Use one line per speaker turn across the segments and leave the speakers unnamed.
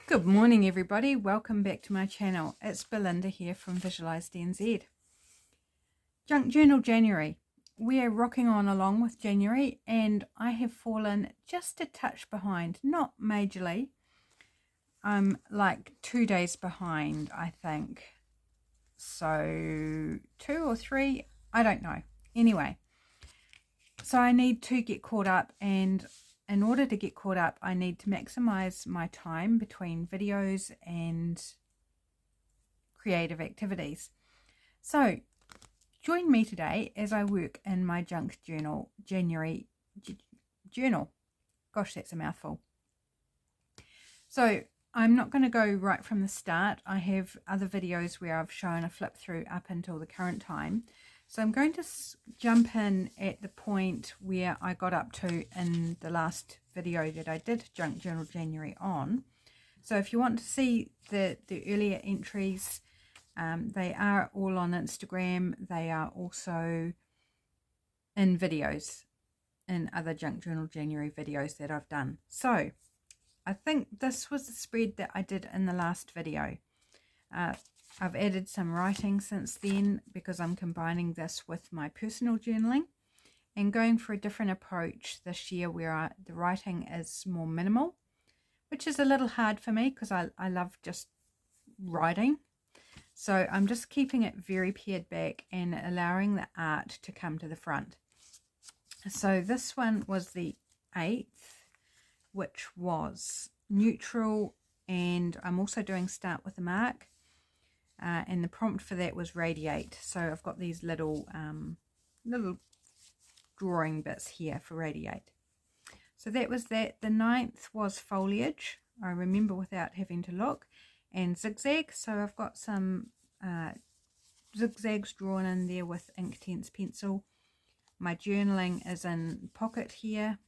Good morning everybody, welcome back to my channel. It's Belinda here from Visualized NZ. Junk Journal January. We're rocking on along with January and I have fallen just a touch behind, not majorly. I'm like 2 days behind, I think. So 2 or 3, I don't know. Anyway, so I need to get caught up, and in order to get caught up, I need to maximize my time between videos and creative activities. So join me today as I work in my Junk Journal January journal. Gosh, that's a mouthful. So I'm not going to go right from the start. I have other videos where I've shown a flip through up until the current time. So I'm going to jump in at the point where I got up to in the last video that I did Junk Journal January on. So if you want to see the earlier entries, they are all on Instagram. They are also in videos, in other Junk Journal January videos that I've done. So I think this was the spread that I did in the last video. I've added some writing since then because I'm combining this with my personal journaling and going for a different approach this year where the writing is more minimal, which is a little hard for me because I love just writing. So I'm just keeping it very pared back and allowing the art to come to the front. So this one was the 8th, which was neutral, and I'm also doing start with a mark. And the prompt for that was radiate. So I've got these little drawing bits here for radiate. So that was that. The 9th was foliage. I remember without having to look. And zigzag. So I've got some zigzags drawn in there with Inktense pencil. My journaling is in pocket here,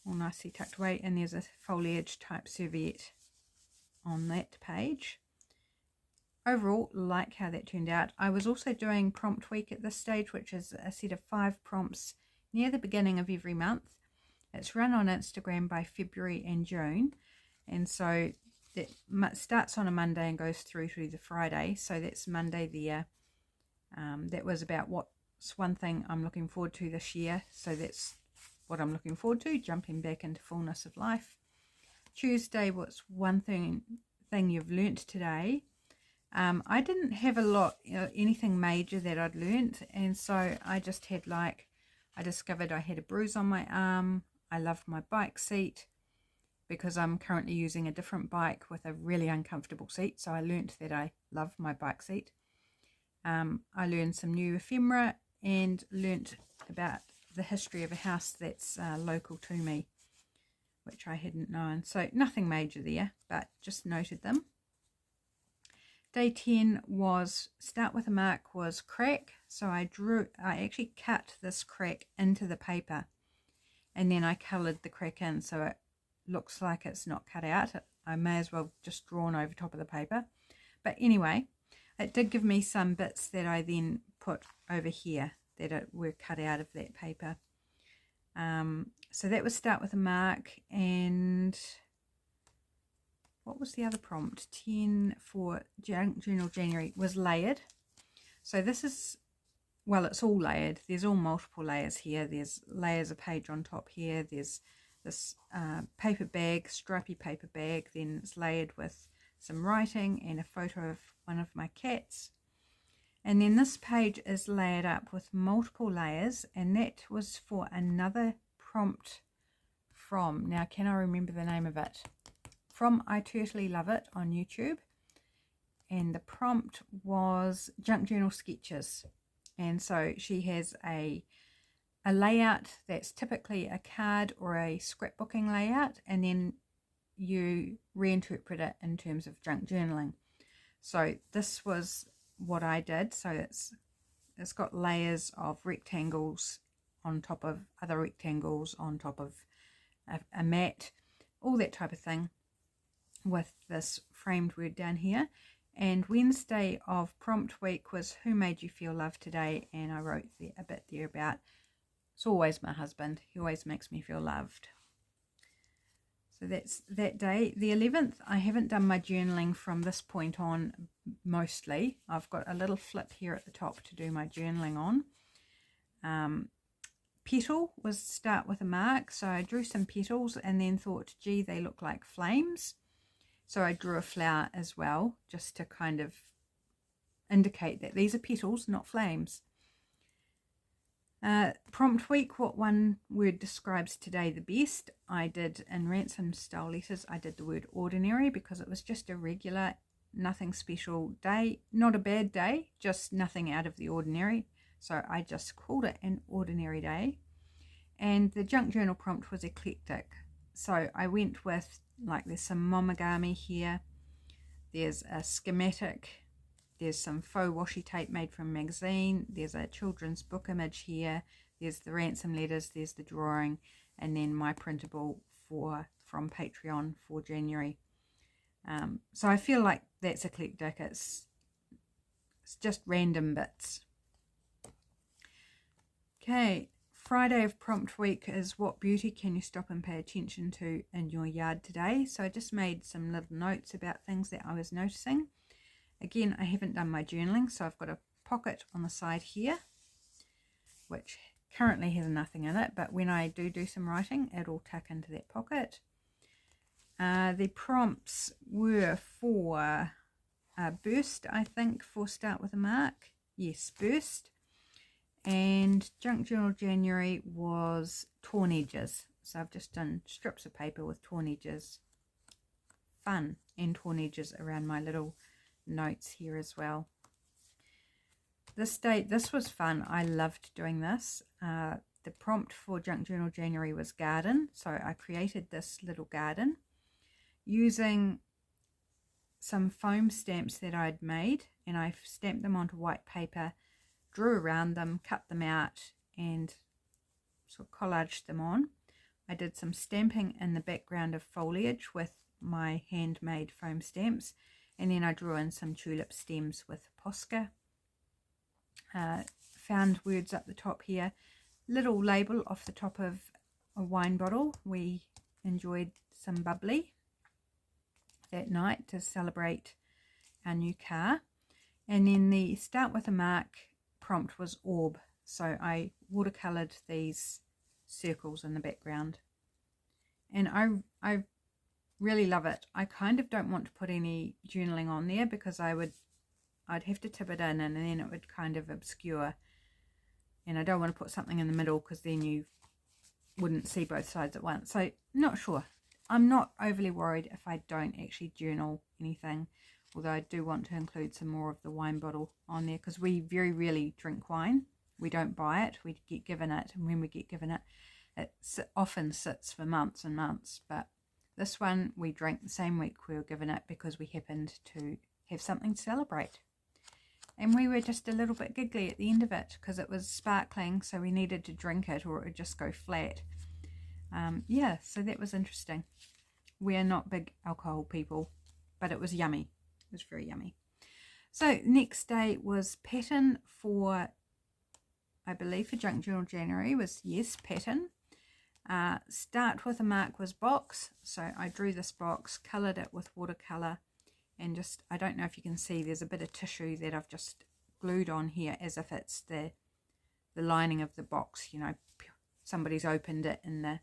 all nicely tucked away, and there's a foliage type serviette on that page. Overall, like how that turned out. I was also doing prompt week at this stage, which is a set of 5 prompts near the beginning of every month. It's run on Instagram by February and June, and so that starts on a Monday and goes through to the Friday. So that's Monday there. That was about what's one thing I'm looking forward to this year. So that's what I'm looking forward to, jumping back into fullness of life. Tuesday, what's one thing you've learnt today. I didn't have a lot, anything major that I'd learnt, and so I just had I discovered I had a bruise on my arm. I loved my bike seat because I'm currently using a different bike with a really uncomfortable seat, so I learnt that I love my bike seat. I learned some new ephemera and learnt about the history of a house that's local to me, which I hadn't known. So nothing major there, but just noted them. Day 10 was start with a mark, was crack. So I actually cut this crack into the paper and then I coloured the crack in so it looks like it's not cut out. I may as well just drawn over top of the paper. But anyway, it did give me some bits that I then put over here that were cut out of that paper. So that was start with a mark. And what was the other prompt? 10 for Junk Journal January was layered. So this is, well, it's all layered. There's all multiple layers here. There's layers of page on top here. There's this paper bag, stripy paper bag. Then it's layered with some writing and a photo of one of my cats. And then this page is layered up with multiple layers, and that was for another prompt from, now can I remember the name of it? From I Totally Love It on YouTube, and the prompt was Junk Journal Sketches. And so she has a layout that's typically a card or a scrapbooking layout, and then you reinterpret it in terms of junk journaling. So this was what I did. So it's got layers of rectangles on top of other rectangles on top of a mat, all that type of thing, with this framed word down here. And Wednesday of prompt week was who made you feel loved today, and I wrote a bit there about it's always my husband. He always makes me feel loved. So that's that day. The 11th, I haven't done my journaling from this point on mostly. I've got a little flip here at the top to do my journaling on. Petal was start with a mark. So I drew some petals and then thought, gee, they look like flames. So I drew a flower as well, just to kind of indicate that these are petals, not flames. Prompt week, what one word describes today the best? I did in Ransom style letters, I did the word ordinary because it was just a regular, nothing special day, not a bad day, just nothing out of the ordinary. So I just called it an ordinary day. And the junk journal prompt was eclectic. So I went with, like, there's some momogami here, there's a schematic, there's some faux washi tape made from magazine, there's a children's book image here, there's the Ransom letters, there's the drawing, and then my printable from Patreon for January. So I feel like that's eclectic. It's just random bits. Okay, Friday of prompt week is what beauty can you stop and pay attention to in your yard today? So I just made some little notes about things that I was noticing. Again, I haven't done my journaling, so I've got a pocket on the side here, which currently has nothing in it, but when I do some writing, it'll tuck into that pocket. The prompts were for burst, I think, for start with a mark. Yes, burst. And junk journal January was torn edges. So I've just done strips of paper with torn edges. Fun, and torn edges around my little notes here as well. This was fun. I loved doing this. The prompt for junk journal January was garden. So I created this little garden using some foam stamps that I'd made, and I stamped them onto white paper, drew around them, cut them out, and sort of collaged them on. I did some stamping in the background of foliage with my handmade foam stamps, and then I drew in some tulip stems with Posca. Found words up the top here. Little label off the top of a wine bottle. We enjoyed some bubbly that night to celebrate our new car. And then the start with a mark prompt was orb. So I watercolored these circles in the background. And I really love it. I kind of don't want to put any journaling on there because I'd have to tip it in and then it would kind of obscure. And I don't want to put something in the middle because then you wouldn't see both sides at once. So not sure. I'm not overly worried if I don't actually journal anything, although I do want to include some more of the wine bottle on there because we very rarely drink wine. We don't buy it, we get given it, and when we get given it, it often sits for months and months. But this one we drank the same week we were given it because we happened to have something to celebrate. And we were just a little bit giggly at the end of it because it was sparkling, so we needed to drink it or it would just go flat. Yeah, so that was interesting. We're not big alcohol people, but it was yummy. It was very yummy. So next day was pattern for, I believe for junk journal January was, yes, pattern. Start with a mark was box. So I drew this box, coloured it with watercolour, and just, I don't know if you can see, there's a bit of tissue that I've just glued on here as if it's the lining of the box. You know, somebody's opened it and the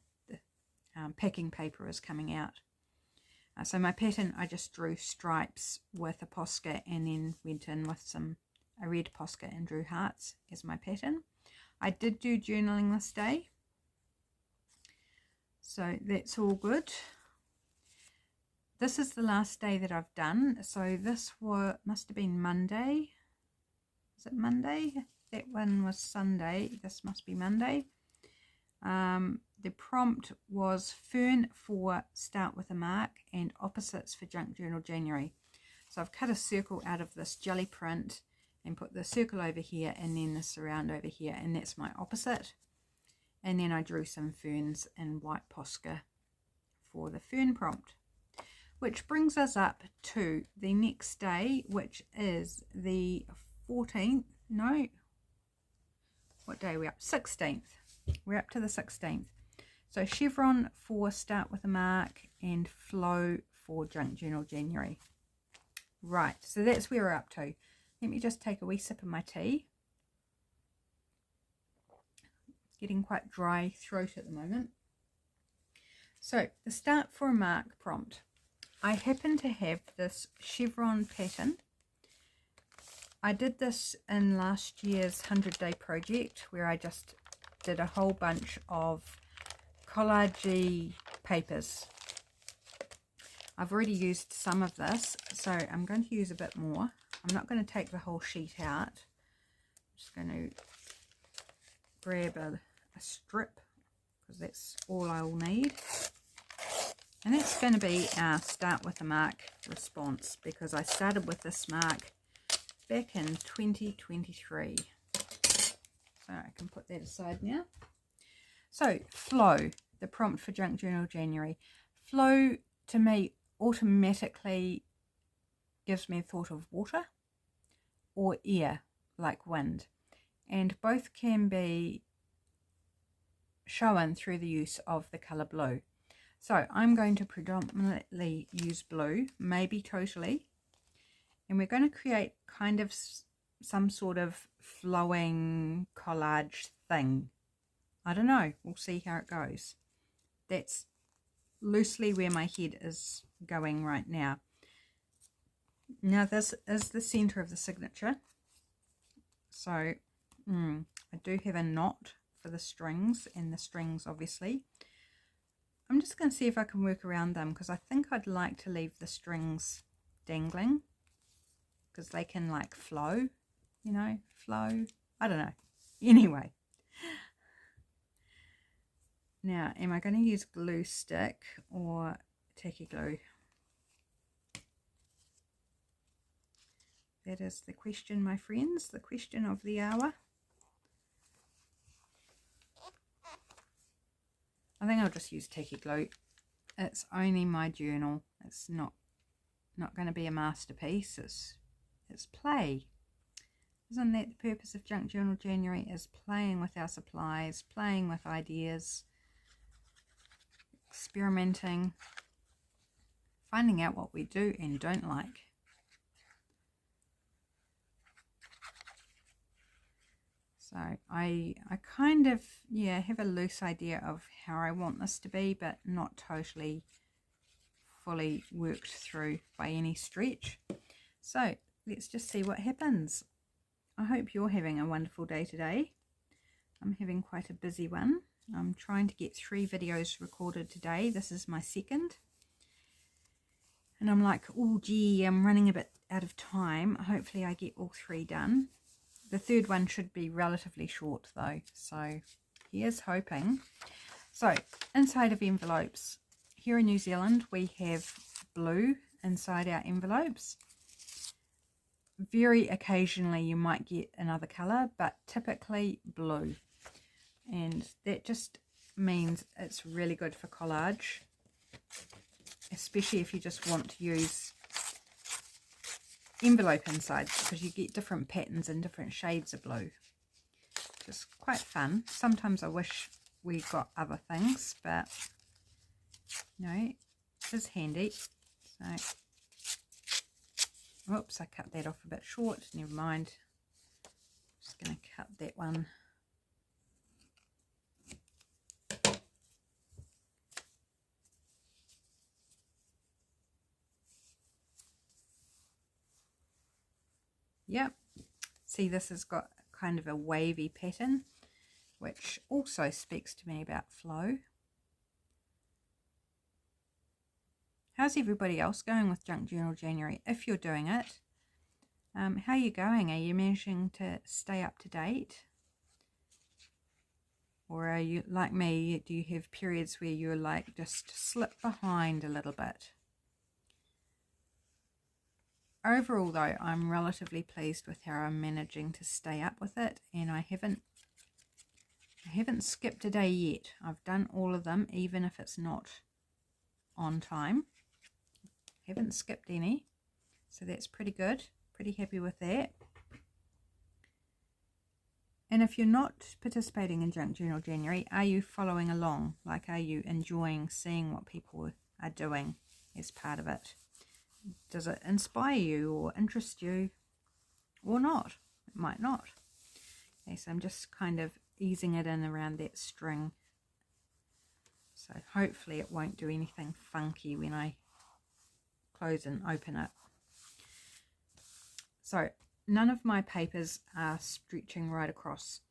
packing paper is coming out. So my pattern, I just drew stripes with a Posca and then went in with a red Posca and drew hearts as my pattern. I did do journaling this day, so that's all good. This is the last day that I've done, so this must have been Monday. Is it Monday? That one was Sunday. This must be Monday. The prompt was fern for start with a mark and opposites for junk journal January. So I've cut a circle out of this jelly print and put the circle over here and then the surround over here, and that's my opposite. And then I drew some ferns in white Posca for the fern prompt, which brings us up to the next day, which is the 14th. No, what day are we up? 16th. We're up to the 16th. So chevron for start with a mark and flow for Junk Journal January. Right, so that's where we're up to. Let me just take a wee sip of my tea. Getting quite dry throat at the moment. So the start for a mark prompt. I happen to have this chevron pattern. I did this in last year's 100-day project where I just did a whole bunch of collage papers. I've already used some of this, so I'm going to use a bit more. I'm not going to take the whole sheet out. I'm just going to grab a strip because that's all I'll need. And that's going to be our start with a mark response, because I started with this mark back in 2023. So I can put that aside now. So flow, the prompt for Junk Journal January. Flow to me automatically gives me a thought of water or air, like wind. And both can be shown through the use of the colour blue. So I'm going to predominantly use blue, maybe totally. And we're going to create kind of some sort of flowing collage thing. I don't know. We'll see how it goes. That's loosely where my head is going right now. Now this is the center of the signature. So I do have a knot for the strings, and the strings obviously. I'm just going to see if I can work around them, because I think I'd like to leave the strings dangling, because they can like flow, you know, flow. I don't know. Anyway. Now, am I going to use glue stick or tacky glue? That is the question, my friends, the question of the hour. I think I'll just use tacky glue. It's only my journal. It's not going to be a masterpiece. It's play. Isn't that the purpose of Junk Journal January? Is playing with our supplies, playing with ideas, experimenting, finding out what we do and don't like. So I kind of, yeah, have a loose idea of how I want this to be, but not totally fully worked through by any stretch. So let's just see what happens. I hope you're having a wonderful day today. I'm having quite a busy one. I'm trying to get 3 videos recorded today. This is my second. And I'm like, oh gee, I'm running a bit out of time. Hopefully I get all 3 done. The third one should be relatively short though, so here's hoping. So inside of envelopes, here in New Zealand we have blue inside our envelopes. Very occasionally you might get another colour, but typically blue. And that just means it's really good for collage, especially if you just want to use envelope insides, because you get different patterns and different shades of blue. Just quite fun. Sometimes I wish we got other things, but no, it is handy. So, whoops, I cut that off a bit short. Never mind. Just going to cut that one. Yep, see, this has got kind of a wavy pattern, which also speaks to me about flow. How's everybody else going with Junk Journal January, if you're doing it? How are you going? Are you managing to stay up to date? Or are you like me, do you have periods where you're like just slip behind a little bit? Overall though, I'm relatively pleased with how I'm managing to stay up with it, and I haven't skipped a day yet. I've done all of them, even if it's not on time. Haven't skipped any, so that's pretty good. Pretty happy with that. And if you're not participating in Junk Journal January, are you following along? Like, are you enjoying seeing what people are doing as part of it? Does it inspire you or interest you or not? It might not. Okay, so I'm just kind of easing it in around that string. So hopefully it won't do anything funky when I close and open it. So none of my papers are stretching right across.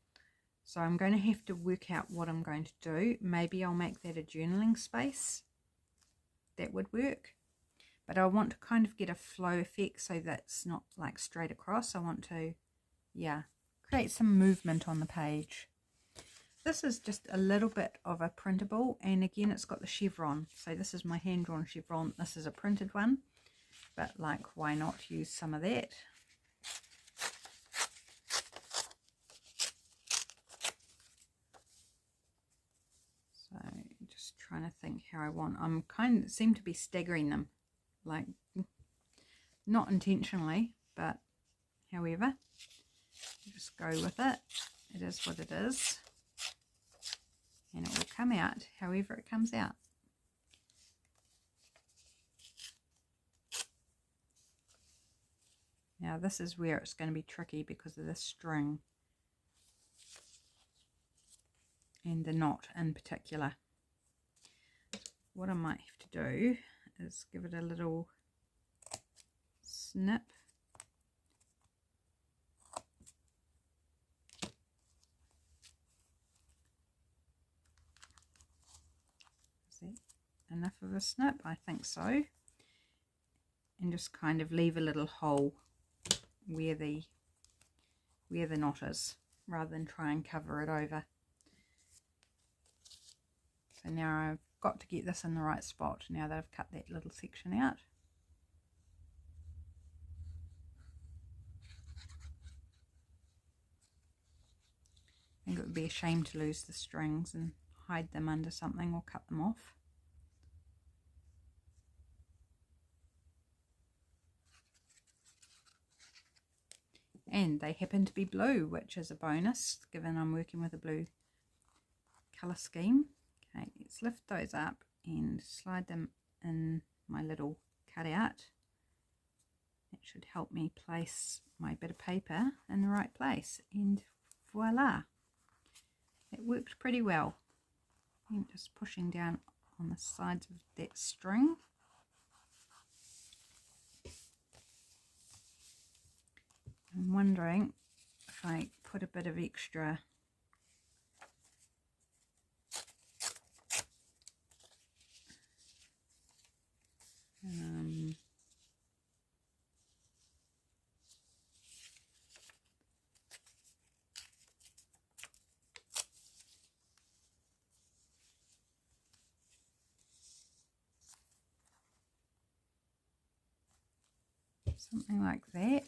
So I'm going to have to work out what I'm going to do. Maybe I'll make that a journaling space. That would work. But I want to kind of get a flow effect so that's not like straight across. I want to, yeah, create some movement on the page. This is just a little bit of a printable, and again it's got the chevron. So this is my hand-drawn chevron. This is a printed one, but like, why not use some of that? So just trying to think how I want. I'm kind of seem to be staggering them, like not intentionally, but however, just go with it. It is what it is, and it will come out however it comes out. Now this is where it's going to be tricky because of this string and the knot in particular. What I might have to do is give it a little snip. Is that enough of a snip? I think so. And just kind of leave a little hole where the knot is, rather than try and cover it over. So now I've got to get this in the right spot now that I've cut that little section out. I think it would be a shame to lose the strings and hide them under something or cut them off. And they happen to be blue, which is a bonus given I'm working with a blue colour scheme. Okay, let's lift those up and slide them in my little cutout. That should help me place my bit of paper in the right place, and voila, it worked pretty well. I'm just pushing down on the sides of that string. I'm wondering if I put a bit of extra something like that.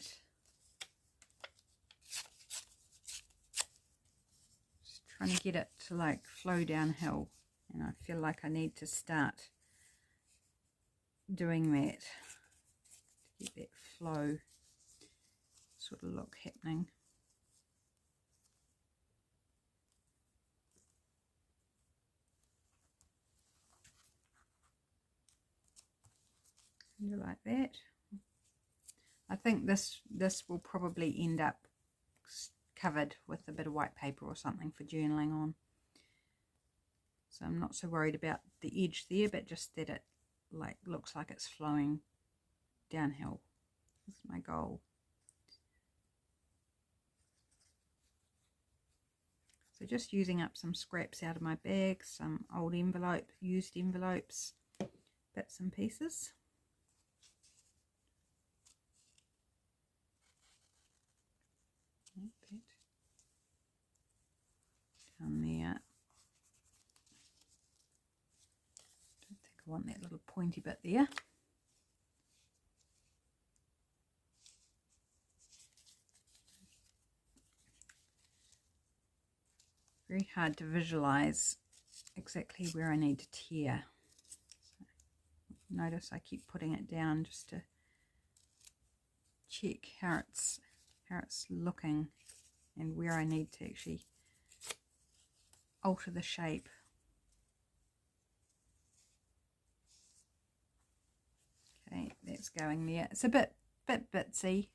Just trying to get it to like flow downhill, and I feel like I need to start doing that to get that flow sort of look happening. Like that. I think this will probably end up covered with a bit of white paper or something for journaling on. So I'm not so worried about the edge there, but just that it like looks like it's flowing downhill. That's my goal. So just using up some scraps out of my bag, some old used envelopes, bits and pieces. Down there. Don't think I want that little pointy bit there. Very hard to visualize exactly where I need to tear. So notice I keep putting it down just to check how it's looking. and where I need to actually alter the shape. Okay, that's going there. It's a bit bitsy.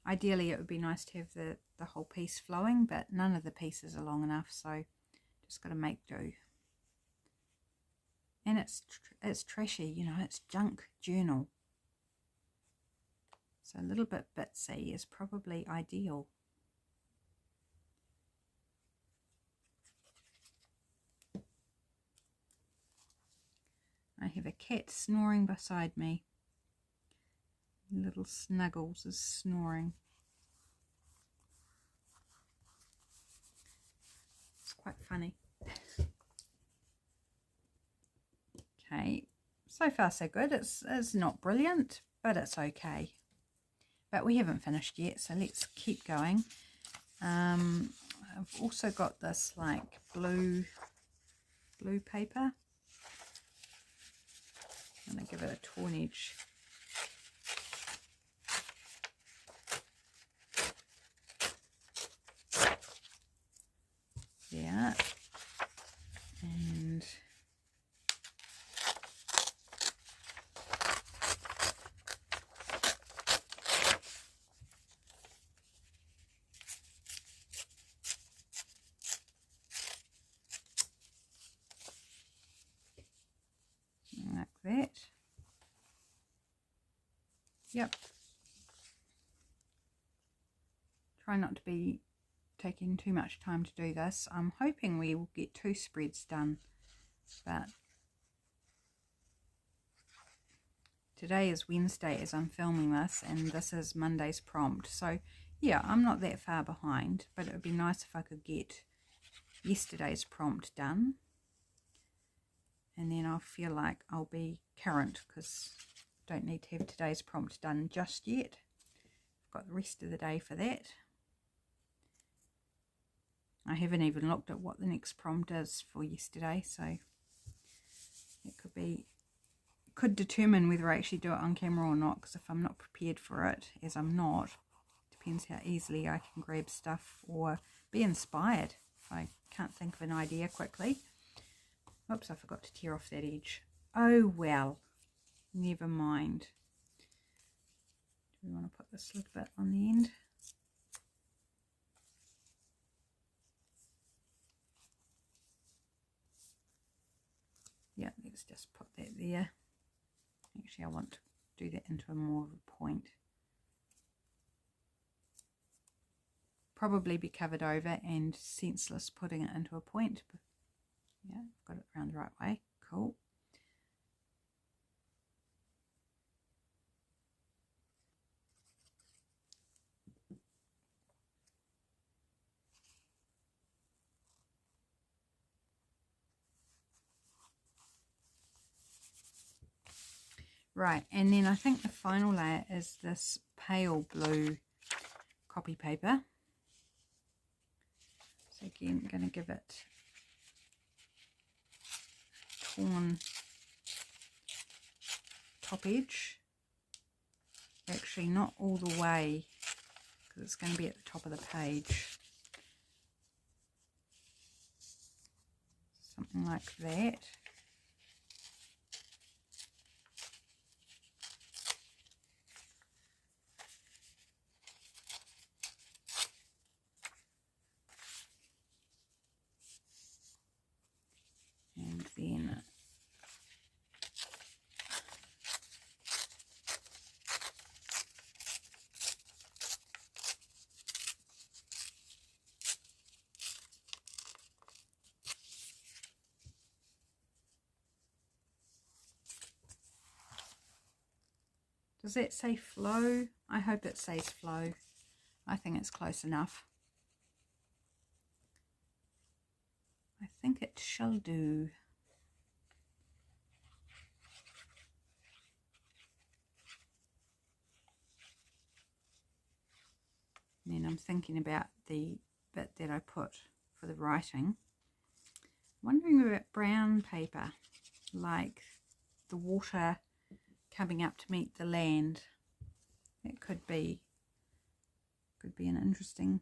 Ideally it would be nice to have the whole piece flowing, but none of the pieces are long enough, so just got to make do. And it's trashy, you know, it's junk journal. So a little bit bitsy is probably ideal. I have a cat snoring beside me. Little Snuggles is snoring. It's quite funny. Okay, so far so good. It's not brilliant, but it's okay. But we haven't finished yet, so let's keep going. I've also got this like blue paper. I'm going to give it a tornage. Yeah, and like that. Yep. Try not to be taking too much time to do this. I'm hoping we will get 2 spreads done, but today is Wednesday as I'm filming this, and this is Monday's prompt, so yeah, I'm not that far behind, but it would be nice if I could get yesterday's prompt done, and then I'll feel like I'll be current, because I don't need to have today's prompt done just yet. I've got the rest of the day for that. I haven't even looked at what the next prompt is for yesterday, so it could determine whether I actually do it on camera or not, because if I'm not prepared for it, as I'm not, depends how easily I can grab stuff or be inspired if I can't think of an idea quickly. Oops, I forgot to tear off that edge. Oh well, never mind. Do we want to put this little bit on the end? Yeah, let's just put that there. Actually, I want to do that into a more of a point. Probably be covered over and senseless putting it into a point. But yeah, got it around the right way. Cool. Right, and then I think the final layer is this pale blue copy paper. So again, I'm going to give it torn top edge. Actually, not all the way, because it's going to be at the top of the page. Something like that. And then does that say flow? I hope it says flow. I think it's close enough. I think it shall do. And then I'm thinking about the bit that I put for the writing. Wondering about brown paper, like the water coming up to meet the land. It could be an interesting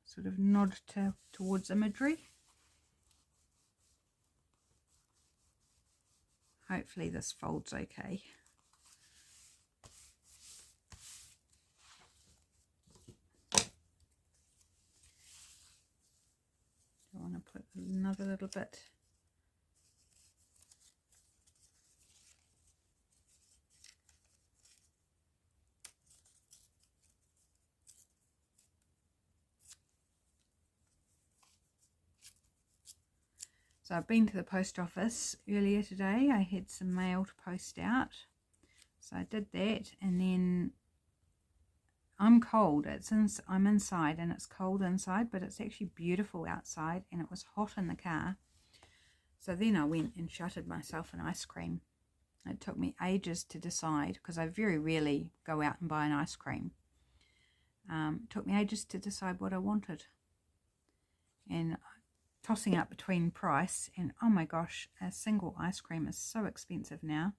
sort of nod towards imagery. Hopefully this folds okay. I want to put another little bit. So I've been to the post office earlier today. I had some mail to post out. So I did that, and then I'm cold. I'm inside and it's cold inside, but it's actually beautiful outside, and it was hot in the car. So then I went and shuttered myself an ice cream. It took me ages to decide, because I very rarely go out and buy an ice cream. It took me ages to decide what I wanted. And tossing up between price and, oh my gosh, a single ice cream is so expensive now.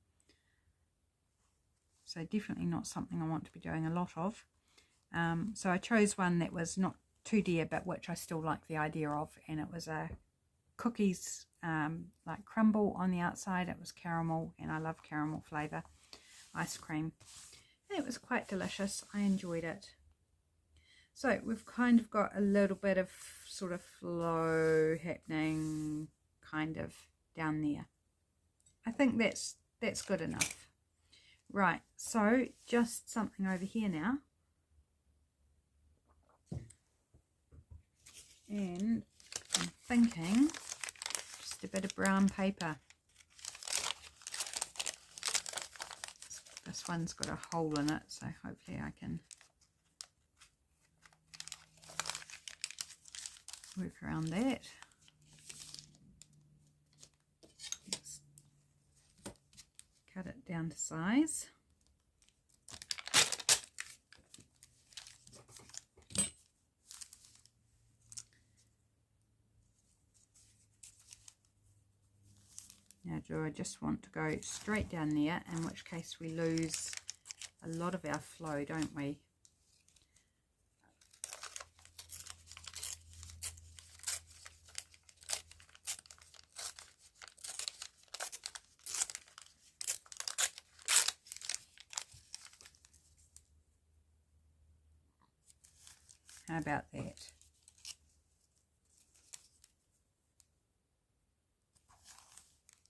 So definitely not something I want to be doing a lot of. So I chose one that was not too dear, but which I still like the idea of, and it was a cookies like crumble on the outside. It was caramel, and I love caramel flavour ice cream. And it was quite delicious. I enjoyed it. So we've kind of got a little bit of sort of flow happening kind of down there. I think that's good enough. Right, so just something over here now. And I'm thinking just a bit of brown paper. This one's got a hole in it, so hopefully I can work around that. Let's cut it down to size. Now, do I just want to go straight down there, in which case we lose a lot of our flow, don't we? How about that?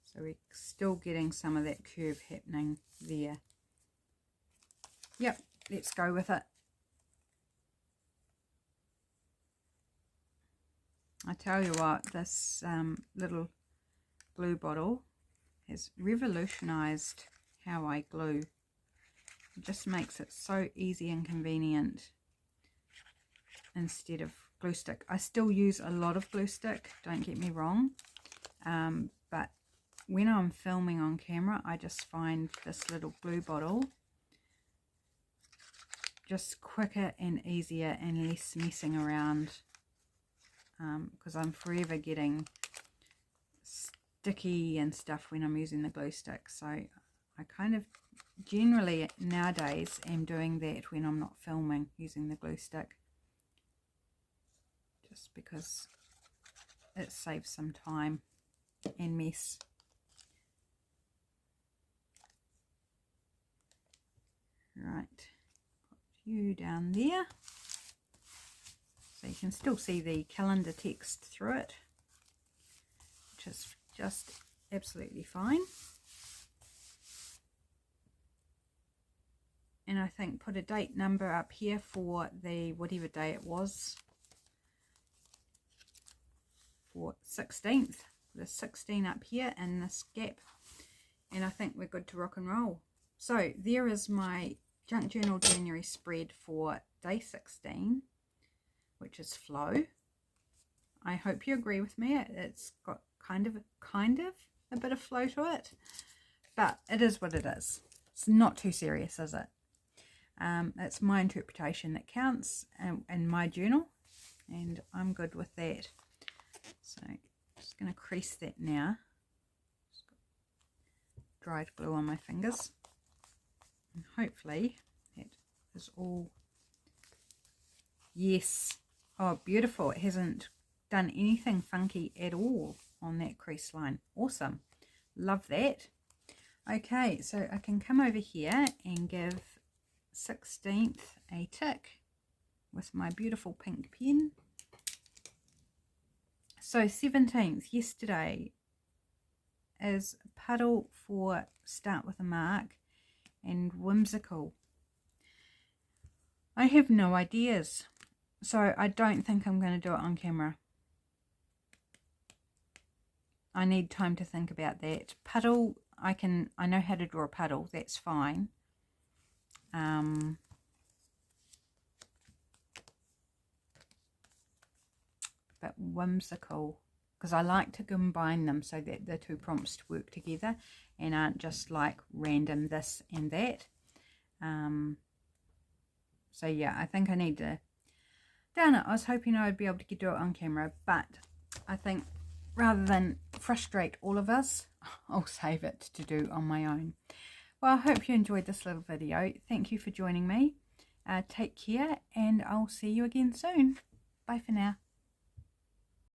So we're still getting some of that curve happening there. Yep, let's go with it. I tell you what, this little glue bottle has revolutionized how I glue. It just makes it so easy and convenient instead of glue stick. I still use a lot of glue stick, don't get me wrong, but when I'm filming on camera, I just find this little glue bottle just quicker and easier and less messing around, because I'm forever getting sticky and stuff when I'm using the glue stick. So I kind of generally nowadays am doing that when I'm not filming, using the glue stick, just because it saves some time and mess. Right, put you down there so you can still see the calendar text through it, which is just absolutely fine. And I think put a date number up here for the whatever day it was, for 16th. Put a 16 up here in this gap, and I think we're good to rock and roll. So there is my Junk Journal January spread for day 16, which is flow. I hope you agree with me. It's got kind of a bit of flow to it, but it is what it is. It's not too serious, is it? It's my interpretation that counts in my journal, and I'm good with that. So I'm just going to crease that now. Just got dried glue on my fingers. And hopefully that is all. Yes, Oh, beautiful. It hasn't done anything funky at all on that crease line. Awesome. Love that. Okay, so I can come over here and give 16th a tick with my beautiful pink pen. So 17th, yesterday, is Puddle for Start With a Mark and Whimsical. I have no ideas, so I don't think I'm going to do it on camera. I need time to think about that. Puddle, I know how to draw a puddle, that's fine. But Whimsical, because I like to combine them so that the two prompts work together and aren't just like random this and that. So yeah, I think I need to, darn it, I was hoping I would be able to do it on camera, but I think rather than frustrate all of us, I'll save it to do on my own. Well, I hope you enjoyed this little video. Thank you for joining me. Take care, and I'll see you again soon. Bye for now.